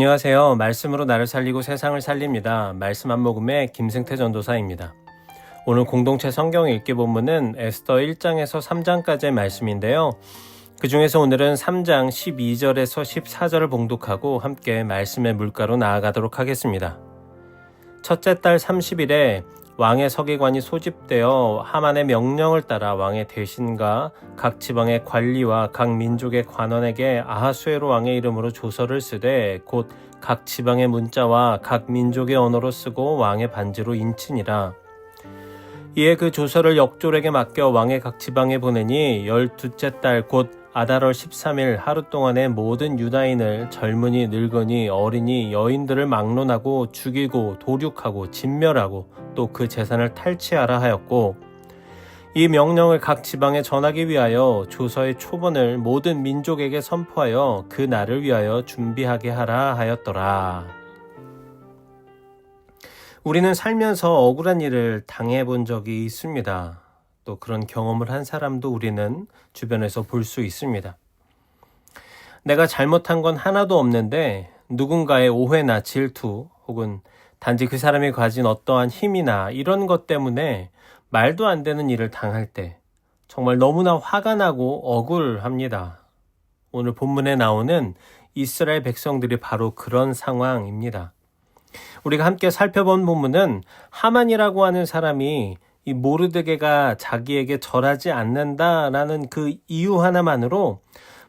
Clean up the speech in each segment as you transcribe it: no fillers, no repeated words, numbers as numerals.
안녕하세요. 말씀으로 나를 살리고 세상을 살립니다. 말씀 한 모금의 김승태 전도사입니다. 오늘 공동체 성경 읽기 본문은 에스더 1장에서 3장까지의 말씀인데요. 그 중에서 오늘은 3장 12절에서 14절을 봉독하고 함께 말씀의 물가로 나아가도록 하겠습니다. 첫째 달 30일에 왕의 서기관이 소집되어 하만의 명령을 따라 왕의 대신과 각 지방의 관리와 각 민족의 관원에게 아하수에로 왕의 이름으로 조서를 쓰되 곧 각 지방의 문자와 각 민족의 언어로 쓰고 왕의 반지로 인치니라. 이에 그 조서를 역졸에게 맡겨 왕의 각 지방에 보내니 12째 달 곧 아달월 13일 하루 동안에 모든 유다인을 젊은이 늙은이 어린이 여인들을 막론하고 죽이고 도륙하고 진멸하고 또 그 재산을 탈취하라 하였고, 이 명령을 각 지방에 전하기 위하여 조서의 초본을 모든 민족에게 선포하여 그 날을 위하여 준비하게 하라 하였더라. 우리는 살면서 억울한 일을 당해본 적이 있습니다. 또 그런 경험을 한 사람도 우리는 주변에서 볼 수 있습니다. 내가 잘못한 건 하나도 없는데 누군가의 오해나 질투 혹은 단지 그 사람이 가진 어떠한 힘이나 이런 것 때문에 말도 안 되는 일을 당할 때 정말 너무나 화가 나고 억울합니다. 오늘 본문에 나오는 이스라엘 백성들이 바로 그런 상황입니다. 우리가 함께 살펴본 본문은 하만이라고 하는 사람이 이 모르드게가 자기에게 절하지 않는다라는 그 이유 하나만으로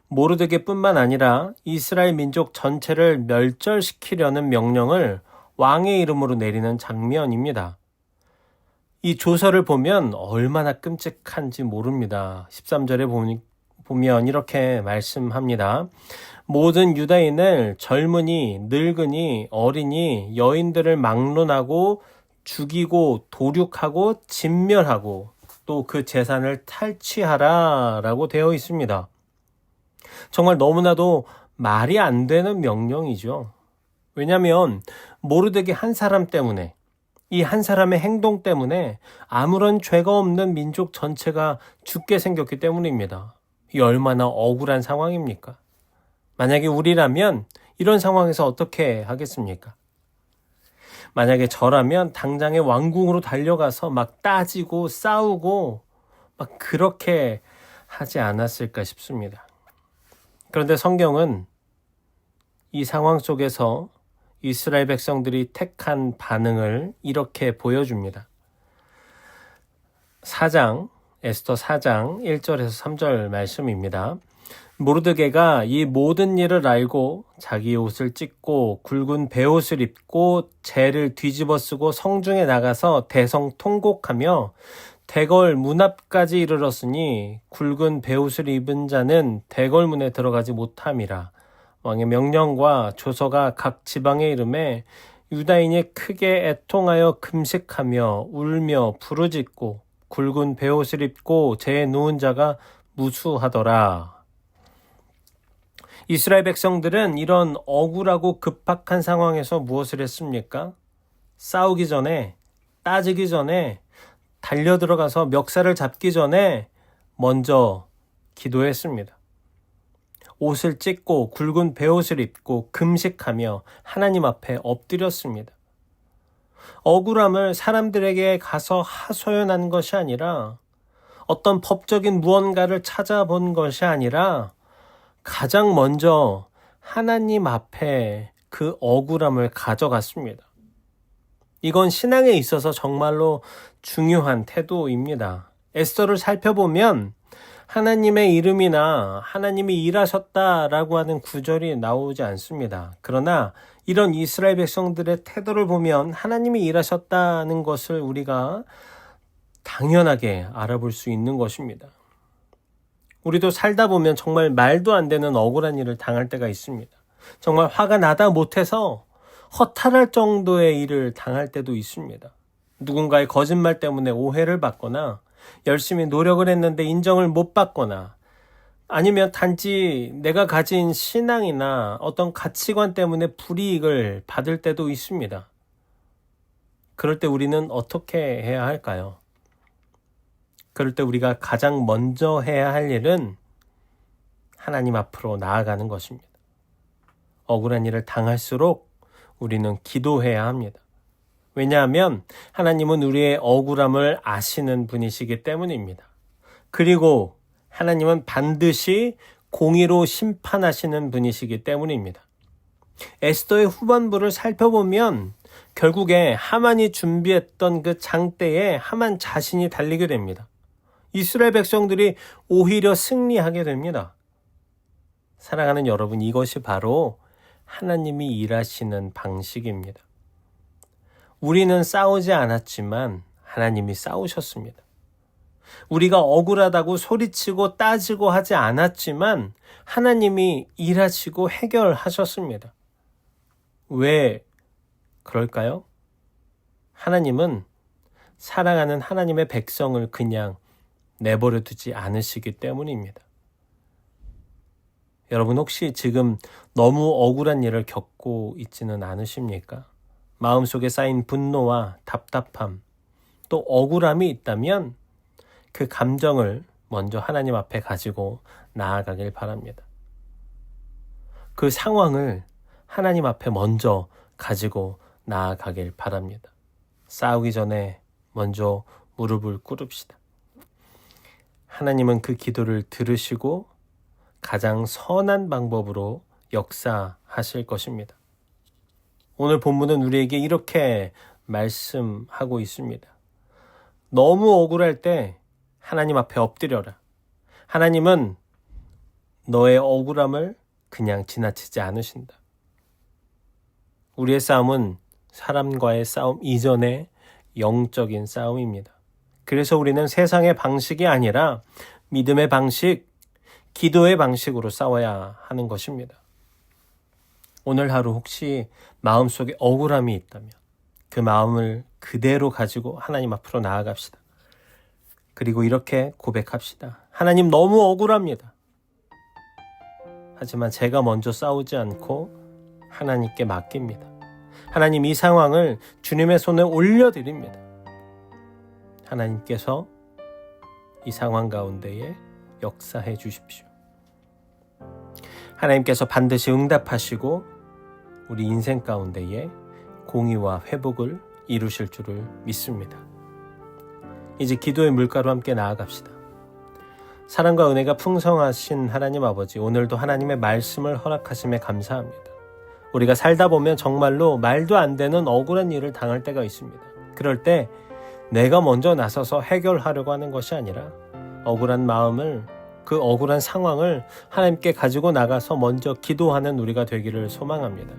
모르드게뿐만 아니라 이스라엘 민족 전체를 멸절시키려는 명령을 왕의 이름으로 내리는 장면입니다. 이 조서를 보면 얼마나 끔찍한지 모릅니다. 13절에 보면 이렇게 말씀합니다. 모든 유다인을 젊은이, 늙은이, 어린이, 여인들을 막론하고 죽이고 도륙하고 진멸하고 또 그 재산을 탈취하라 라고 되어 있습니다. 정말 너무나도 말이 안 되는 명령이죠. 왜냐하면 모르드게 한 사람 때문에, 이 한 사람의 행동 때문에 아무런 죄가 없는 민족 전체가 죽게 생겼기 때문입니다. 이 얼마나 억울한 상황입니까? 만약에 우리라면 이런 상황에서 어떻게 하겠습니까? 만약에 저라면 당장에 왕궁으로 달려가서 막 따지고 싸우고 막 그렇게 하지 않았을까 싶습니다. 그런데 성경은 이 상황 속에서 이스라엘 백성들이 택한 반응을 이렇게 보여줍니다. 에스더 4장 1절에서 3절 말씀입니다. 모르드게가 이 모든 일을 알고 자기 옷을 찢고 굵은 베옷을 입고 재를 뒤집어 쓰고 성중에 나가서 대성통곡하며 대궐 문 앞까지 이르렀으니 굵은 베옷을 입은 자는 대궐 문에 들어가지 못함이라. 왕의 명령과 조서가 각 지방에 이름에 유다인이 크게 애통하여 금식하며 울며 부르짖고 굵은 베옷을 입고 재에 누운 자가 무수하더라. 이스라엘 백성들은 이런 억울하고 급박한 상황에서 무엇을 했습니까? 싸우기 전에, 따지기 전에, 달려들어가서 멱살을 잡기 전에 먼저 기도했습니다. 옷을 찢고 굵은 베옷을 입고 금식하며 하나님 앞에 엎드렸습니다. 억울함을 사람들에게 가서 하소연한 것이 아니라 어떤 법적인 무언가를 찾아본 것이 아니라 가장 먼저 하나님 앞에 그 억울함을 가져갔습니다. 이건 신앙에 있어서 정말로 중요한 태도입니다. 에스더를 살펴보면 하나님의 이름이나 하나님이 일하셨다라고 하는 구절이 나오지 않습니다. 그러나 이런 이스라엘 백성들의 태도를 보면 하나님이 일하셨다는 것을 우리가 당연하게 알아볼 수 있는 것입니다. 우리도 살다 보면 정말 말도 안 되는 억울한 일을 당할 때가 있습니다. 정말 화가 나다 못해서 허탈할 정도의 일을 당할 때도 있습니다. 누군가의 거짓말 때문에 오해를 받거나 열심히 노력을 했는데 인정을 못 받거나 아니면 단지 내가 가진 신앙이나 어떤 가치관 때문에 불이익을 받을 때도 있습니다. 그럴 때 우리는 어떻게 해야 할까요? 그럴 때 우리가 가장 먼저 해야 할 일은 하나님 앞으로 나아가는 것입니다. 억울한 일을 당할수록 우리는 기도해야 합니다. 왜냐하면 하나님은 우리의 억울함을 아시는 분이시기 때문입니다. 그리고 하나님은 반드시 공의로 심판하시는 분이시기 때문입니다. 에스더의 후반부를 살펴보면 결국에 하만이 준비했던 그 장대에 하만 자신이 달리게 됩니다. 이스라엘 백성들이 오히려 승리하게 됩니다. 사랑하는 여러분, 이것이 바로 하나님이 일하시는 방식입니다. 우리는 싸우지 않았지만 하나님이 싸우셨습니다. 우리가 억울하다고 소리치고 따지고 하지 않았지만 하나님이 일하시고 해결하셨습니다. 왜 그럴까요? 하나님은 사랑하는 하나님의 백성을 그냥 내버려 두지 않으시기 때문입니다. 여러분, 혹시 지금 너무 억울한 일을 겪고 있지는 않으십니까? 마음속에 쌓인 분노와 답답함, 또 억울함이 있다면 그 감정을 먼저 하나님 앞에 가지고 나아가길 바랍니다. 그 상황을 하나님 앞에 먼저 가지고 나아가길 바랍니다. 싸우기 전에 먼저 무릎을 꿇읍시다. 하나님은 그 기도를 들으시고 가장 선한 방법으로 역사하실 것입니다. 오늘 본문은 우리에게 이렇게 말씀하고 있습니다. 너무 억울할 때 하나님 앞에 엎드려라. 하나님은 너의 억울함을 그냥 지나치지 않으신다. 우리의 싸움은 사람과의 싸움 이전의 영적인 싸움입니다. 그래서 우리는 세상의 방식이 아니라 믿음의 방식, 기도의 방식으로 싸워야 하는 것입니다. 오늘 하루 혹시 마음속에 억울함이 있다면 그 마음을 그대로 가지고 하나님 앞으로 나아갑시다. 그리고 이렇게 고백합시다. 하나님, 너무 억울합니다. 하지만 제가 먼저 싸우지 않고 하나님께 맡깁니다. 하나님, 이 상황을 주님의 손에 올려드립니다. 하나님께서 이 상황 가운데에 역사해 주십시오. 하나님께서 반드시 응답하시고 우리 인생 가운데에 공의와 회복을 이루실 줄을 믿습니다. 이제 기도의 물가로 함께 나아갑시다. 사랑과 은혜가 풍성하신 하나님 아버지, 오늘도 하나님의 말씀을 허락하심에 감사합니다. 우리가 살다 보면 정말로 말도 안 되는 억울한 일을 당할 때가 있습니다. 그럴 때 내가 먼저 나서서 해결하려고 하는 것이 아니라 억울한 마음을, 그 억울한 상황을 하나님께 가지고 나가서 먼저 기도하는 우리가 되기를 소망합니다.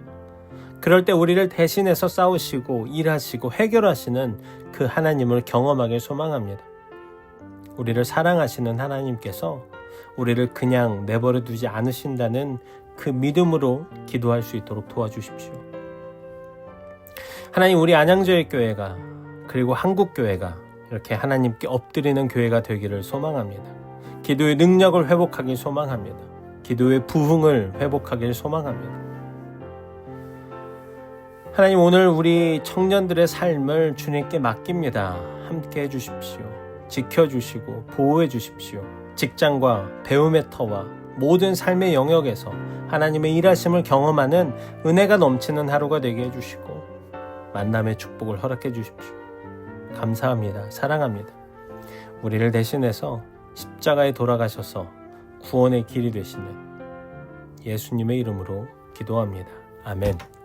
그럴 때 우리를 대신해서 싸우시고 일하시고 해결하시는 그 하나님을 경험하길 소망합니다. 우리를 사랑하시는 하나님께서 우리를 그냥 내버려 두지 않으신다는 그 믿음으로 기도할 수 있도록 도와주십시오. 하나님, 우리 안양저일교회가 그리고 한국교회가 이렇게 하나님께 엎드리는 교회가 되기를 소망합니다. 기도의 능력을 회복하길 소망합니다. 기도의 부흥을 회복하길 소망합니다. 하나님, 오늘 우리 청년들의 삶을 주님께 맡깁니다. 함께 해주십시오. 지켜주시고 보호해 주십시오. 직장과 배움의 터와 모든 삶의 영역에서 하나님의 일하심을 경험하는 은혜가 넘치는 하루가 되게 해주시고 만남의 축복을 허락해 주십시오. 감사합니다. 사랑합니다. 우리를 대신해서 십자가에 돌아가셔서 구원의 길이 되시는 예수님의 이름으로 기도합니다. 아멘.